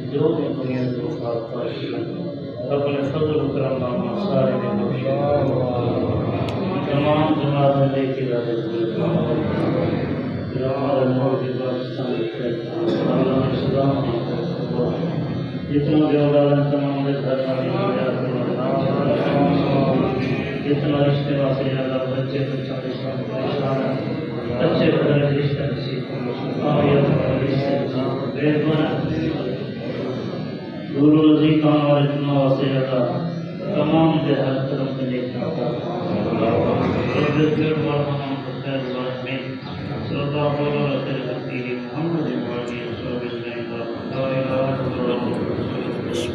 जो भी दुनिया को अपने फजल करम सारे तमाम जमात लेके जितना भी औलाद तमाम जितना रिश्ते वास्ते ज़्यादा बच्चे अच्छे रिश्ते गुरु जी काम और इतना वास्ते ज़्यादा तमाम देहात तरफ से देखना